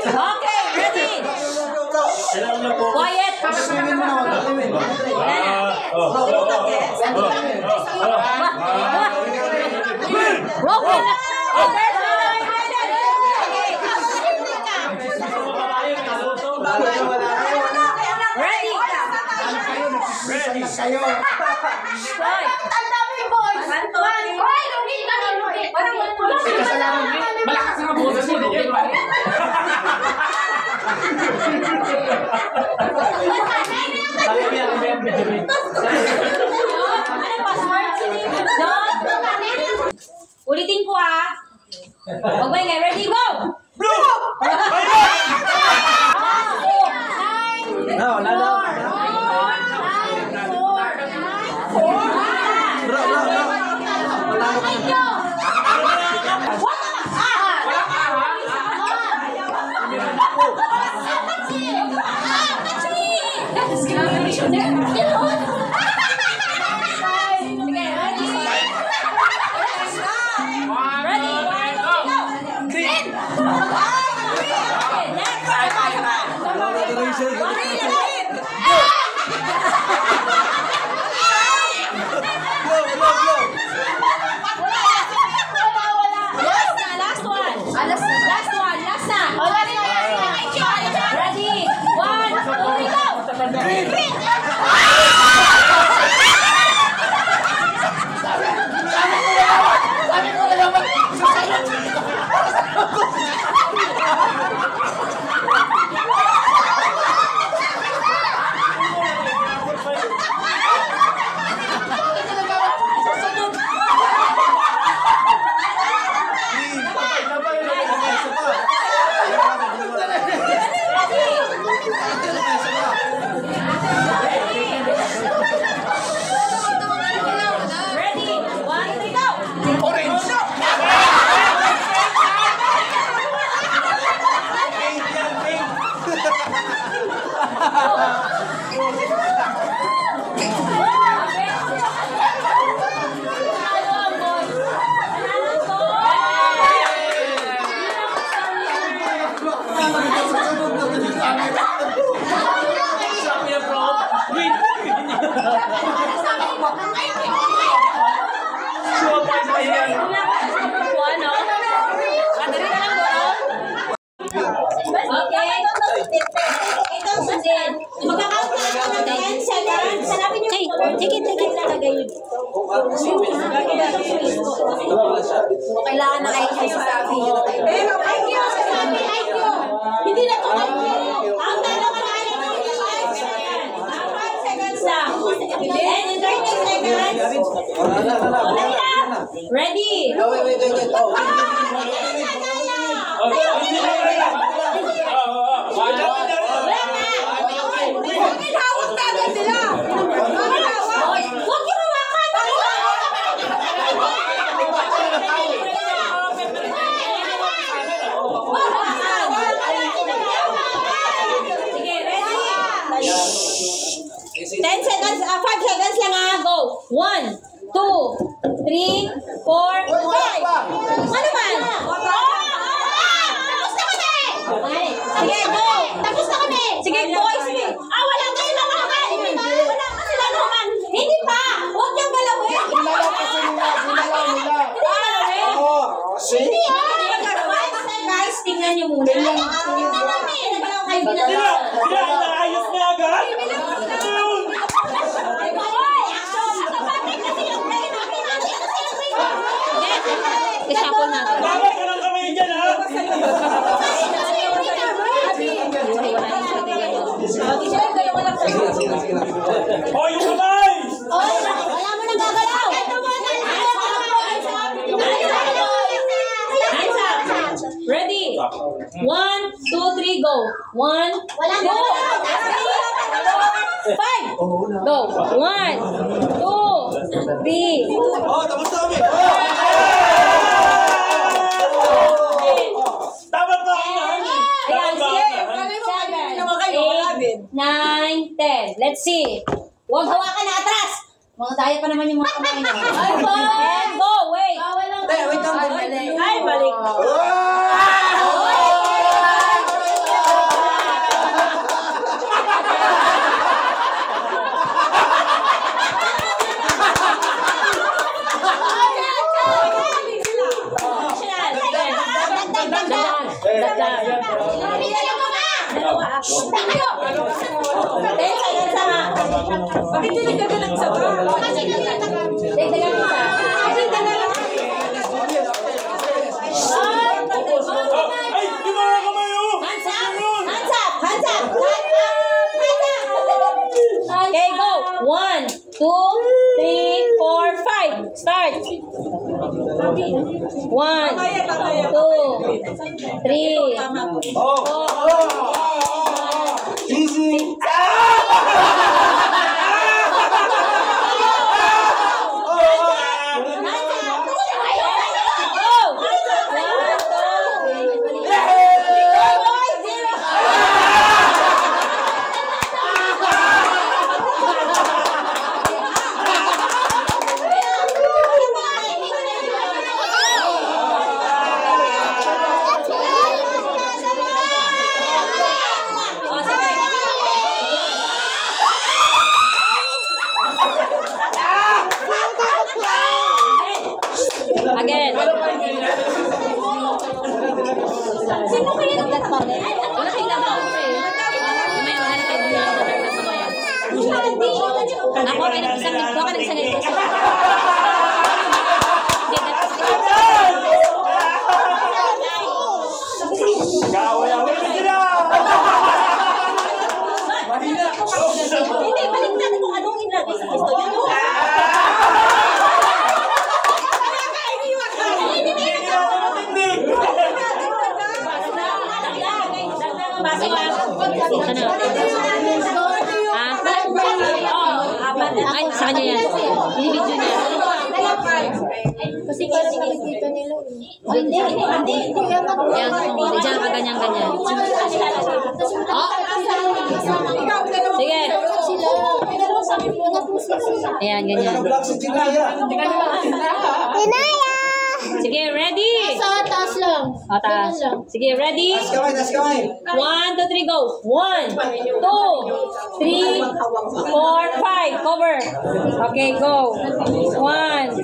Okay, ready? Quiet. Malakas ang boses mo, di ba? Ulitin ko ah. Okay, ready, go! Blue! No, no. Kailangan na kayo sa sabi. Pero IQ, sabi IQ. Hindi na to IQ. Ang tanong na IQ. 5 seconds lang. And 30 seconds. Ready? Wait. One, two, three, four, five. Ano man? Tapos na kami! Sige, go! Tapos na kami! Sige, boys! Wala kayo lalaman! Wala kasi lalaman! Hindi pa! Huwag niyang galawin! Hindi guys, tingnan niyo muna. Nagalaw kayo binalaw. Ayos na agad! Kasapon natin. Bawal ka ng kamay dyan, ha? Oh, yung kamay! Wala mo nang gagalaw. Hands up. Ready? 1, 2, 3, go. 1, 2, 5. Go. 1, 2, 3. Oh, tapos na kami! Dapat ba ako nahangin? Dapat ba ako nahangin? 9, 10. Let's see. Huwag hawakan na atras. Mga daya pa naman yung mga kamay na. And go. Wait. Wait lang. Wait lang. Ay, balik. lang. Dalawa. Tayo! 10 seconds na. Bakit yun nagdagalang sa ba? Dagdagan mo sa. Ay, di ba nga kamay oh? Hands up! Hands up! Hands up! Okay, go! 1, 2, 3, 4, 5. Start! 1, 2, 3, 4. Easy. Again. Sino kaya nagtatapos? Wala kayo lang ako eh. May wala kayo din lang ako ay nag-isang dito ka nag-isang dito. Gawin na sila! Hindi, balik natin kung anong inlagay sa gusto niya. Ay, sa kanya yan. Binibidyo niya. Kasi parang nakikita nila. Hindi. Yan, diyan ka ganyan-ganyan. Oh! Sige. Ayan, ganyan. Sige, ready? Sa taas lang. O, taas. Sige, ready? 1, 2, 3, go. 1, 2, 3, 4, 5. Cover. Okay, go. 1,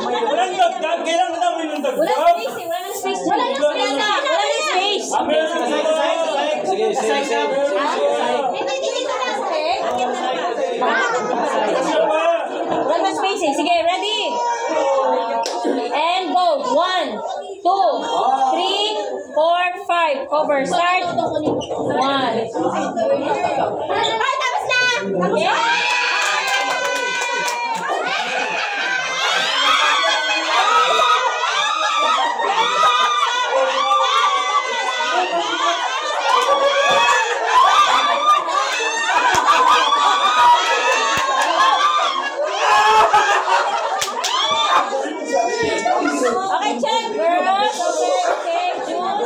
Walang dagdag. Kailangan namin yung dagdag. Wala nang space. Wala nang space. Sige. Wala nang space eh. Sige, ready? And go. 1, 2, 3, 4, 5. Cover. Start. 1. Ay, tapos na! Yeah! Okay, check, girls. Okay, June.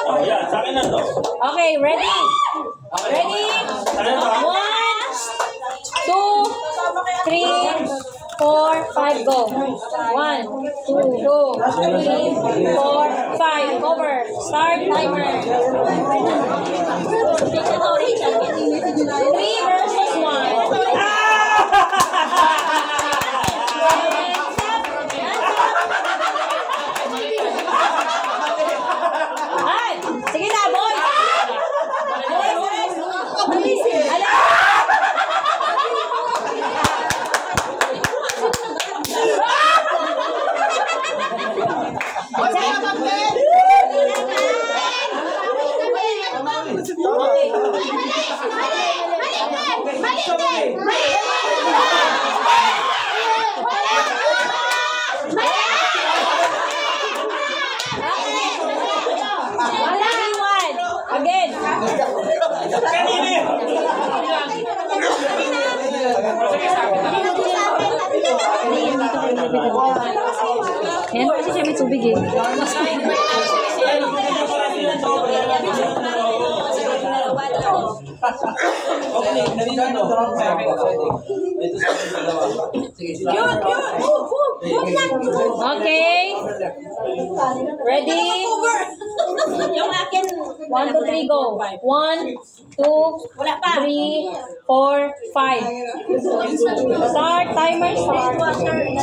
Oh, yan. Sa akin na to. Okay, ready? Ready? 1, 2, 3, 4, 5, go. 1, 2, go. 3, 4, 5, over. Start timer. 3 versus 1. Ay, sige na, boys. Again. Yan kasi siya may tubig eh. Okay. Ready? Yung akin. 1, 2, 3, go. 1, 2, 3, 4, 5. Start. Timer start. 1, 2, 3.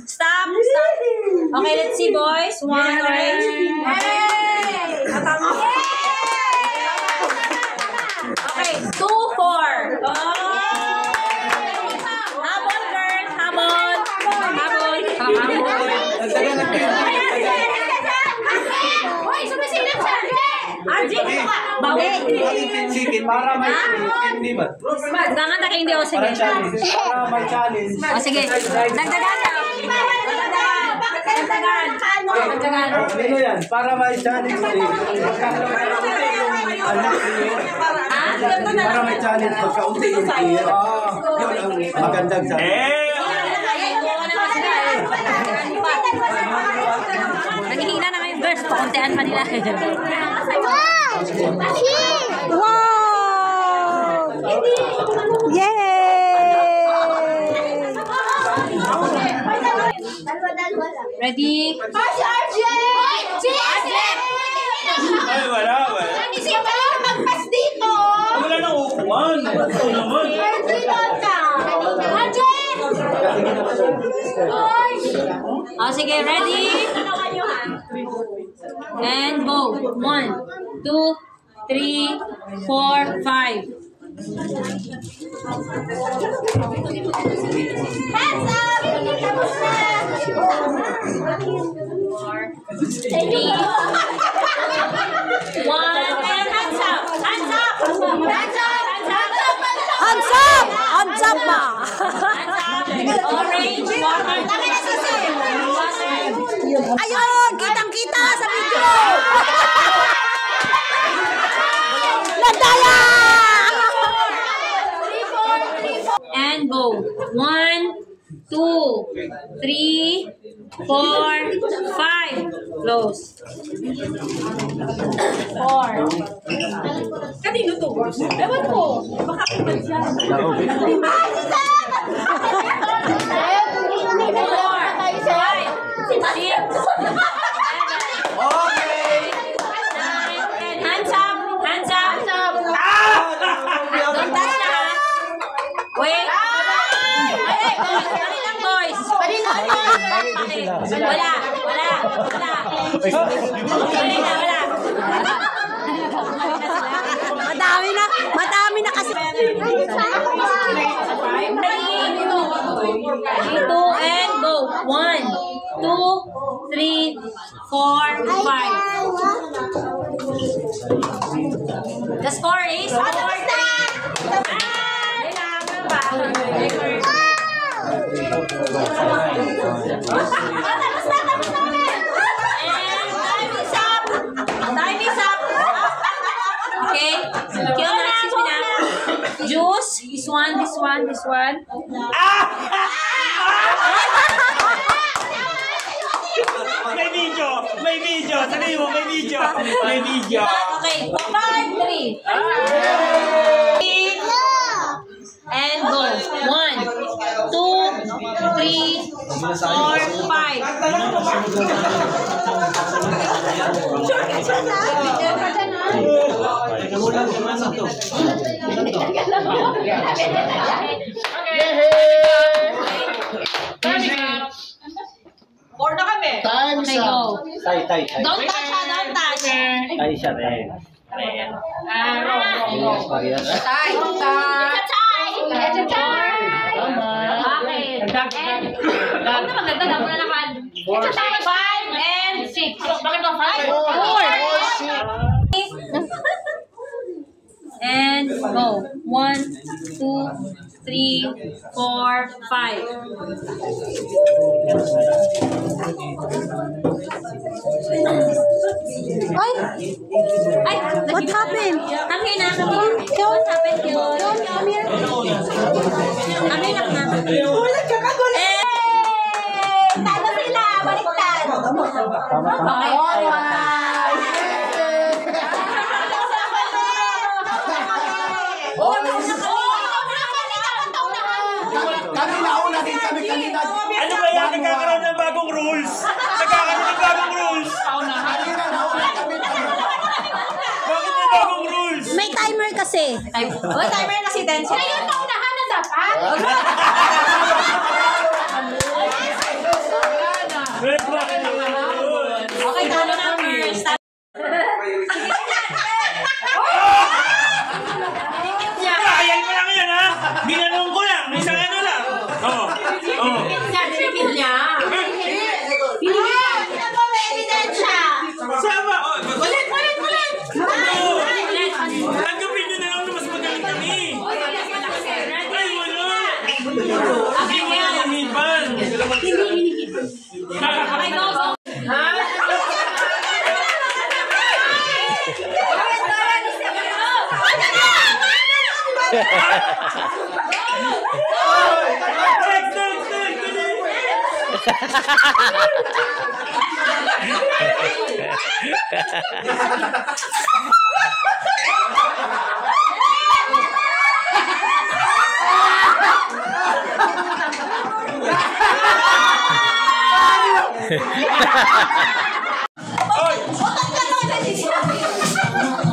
Stop. Okay, let's see, boys. 1 orange. Okay, 2, 4. Habol, girl. Habol. Hoy, sumisilip siya. Arjun, bawi. Sige, para may hindi ba? Dangan na kayo hindi o sige. Para may challenge. O sige, dagdagan na. Dagdagan. Ano yan? Para may challenge. Para may challenge pagkaunti-unti. Yun ang magandang challenge. Naghihina na ngayon, girls. Pakuntian pa nila. Wow! Yay! Ready? Ay, wala. Magpas dito! Wala nang upuan. Ito naman. Oh, sige, ready? And go. 1, 2, 3, 4, 5. Hands up! Tapos na! 3, 1, and hands up! Hands up! Hands up! Hands up! Hands up ba? Orange, water. Ayun! Kitang-kita sa video! Landaya! And go. 1, 2, 3, 4, 5. Close. 4. Kanino to? Ewan ko. Baka kapag siya. 5, 6, 7, 8, 9, 10. Hands up! Hands up! Don't touch na ha. Wait! Ay, boys! Wala! Madami na kasi. 3, 2, and go. 1, 2, 3, 4, 5. The score is 4. Time is up. Okay. Kiona, excuse me na. Juice. This one. May video. Sabi mo, may video. Okay. 5, 3. And go. 1, 2, 3, 4, 5. Four na kami. Okay, go. Tay. Don't touch, ha? Don't touch. Tay siya rin. Tay. It's a tie. Okay. And, ano maganda na muna naman. It's a tie. 5 and 6. Bakit ba 5? 4. And go. 1, 2, 3, 4, 5. Ay! What happened? Come here na. What happened here? Come here. Anak na. Gulat ka ka, gulat. Talo sila. Baliktad. Kanina. Ano ba yan? Nagkakaroon ng bagong rules. Bakit may bagong rules? May timer kasi. Timer kasi, Denso. Kaya yung paunahan na dapat. Okay, talo na first. Ayan ko lang yan, ha? Ginanong ko lang. May isang ano lang. Pinipil niya. Sama. Ulit. Tanggapin nyo na lang na mas magaling kami. Ay, wala. Hindi mo yan manipan. Okay, go.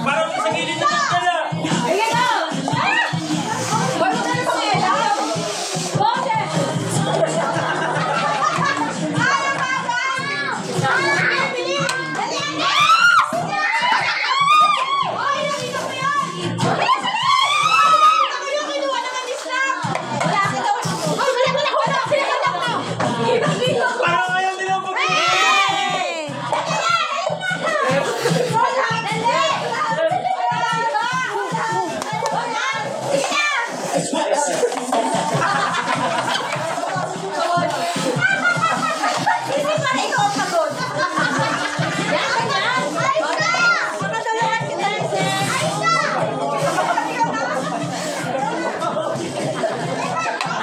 Parang sa gilid na pala. Parang ayaw nilang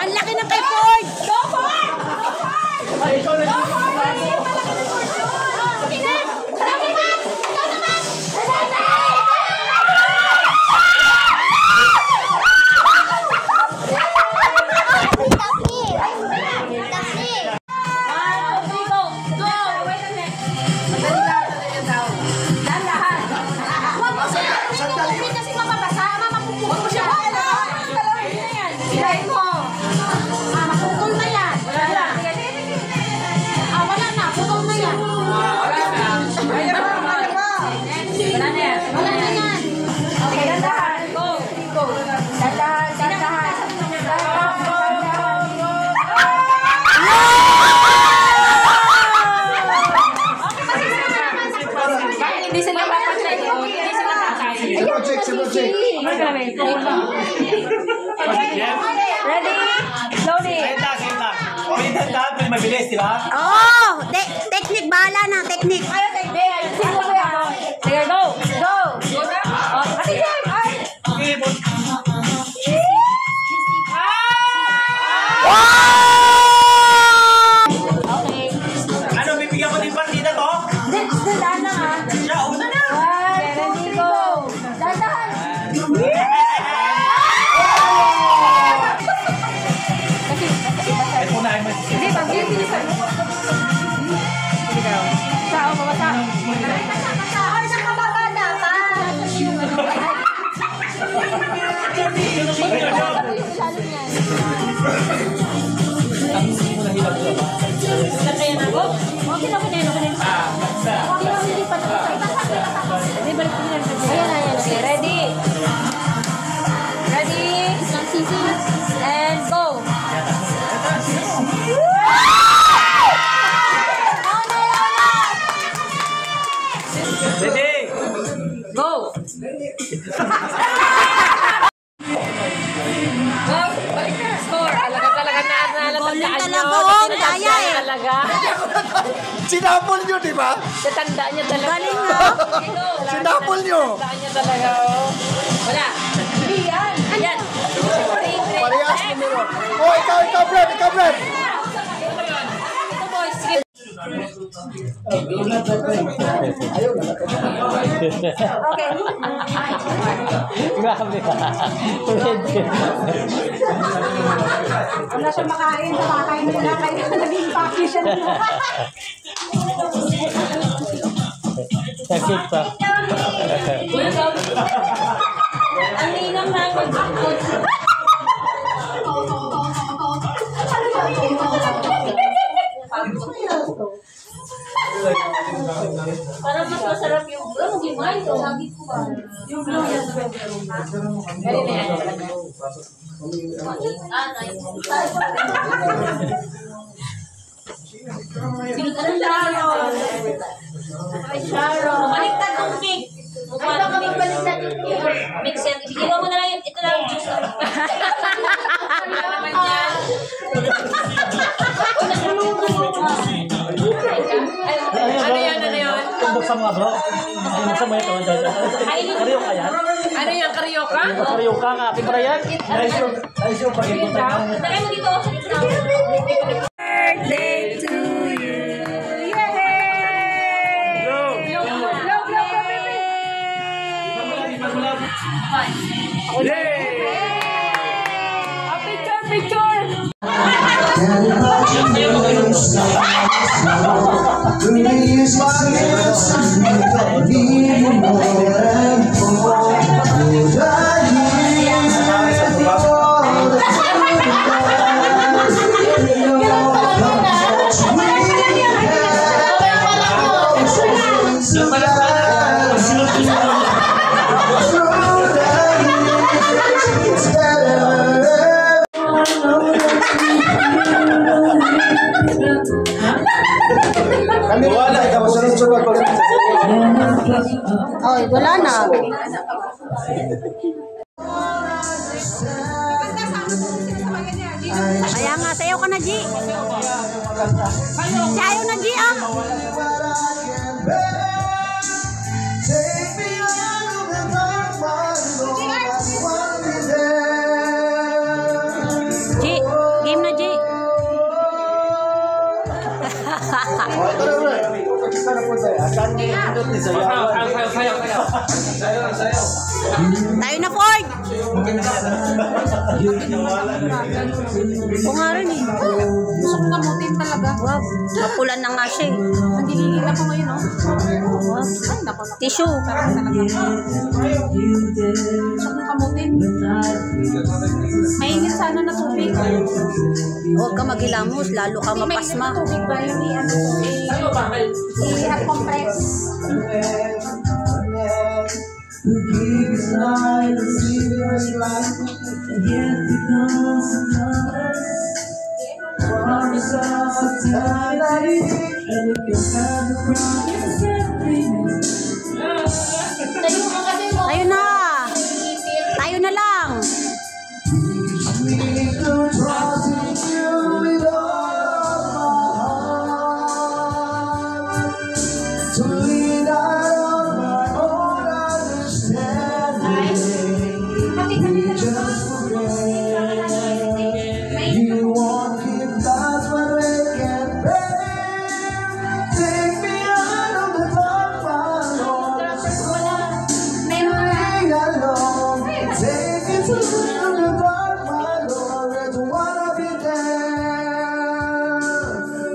Ang laki ng kay Ford! Go Ford! Ready? Loading. Mabilis, di ba? Oh! Technique, bahala na. Technique. Sige, go. Go. Oh, Ayan. Okay, ready? Ready? And go! Ready? Go! Go! Balik na! Score! Talaga na Bowling talaga, oh, kaya eh. Talaga. Sinapol nyo, di ba? Tatanda niya talaga. Galing, no? Sinapol nyo. Tatanda niya talaga, oh. Wala. Hindi yan. Yan. Parehas numero. Oh, ikaw, Brad. Ito, boys. Sige. Okay. Wala siya makain, kumakain na lang kayo. Naging package siya nila. Sakit pa. Ang ninang namin. Parang mas masarap yung blue. Yung blue ito. Yung blue yan. Galing na yan. Sinunod Sharon. Ay, Sharon. Baliktad ng cake. Ay, baka magbaliktad yung cake. Mixer. Iwan mo na lang yun. Ito lang yung juice. Wala naman yan. Ano yan? Tundok sa mga bro. Tundok sa mga ito. Karyoka yan. Ano yan? Karyoka? Karyoka nga. Ating para yan. Ayos yung pag-ibig. Tagay mo dito. Birthday to you. Yay! Go! Oy, wala na. Kaya nga, sayaw ka na, G. Sayaw na, G, ah. G, game na, G. Tayo na, Ford! Oo nga rin eh. Gusto ko kamutin talaga. Wow, mapulan na nga siya eh. Nagigigil ako ngayon, no? Wow. Ay, naku. Tissue. Talaga. Gusto ko kamutin. Mainit sana na tubig. Huwag ka maghilamos, lalo ka mapasma. Tubig ba yun? I-have compress. Tayo na! Tayo na lang!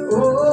Oh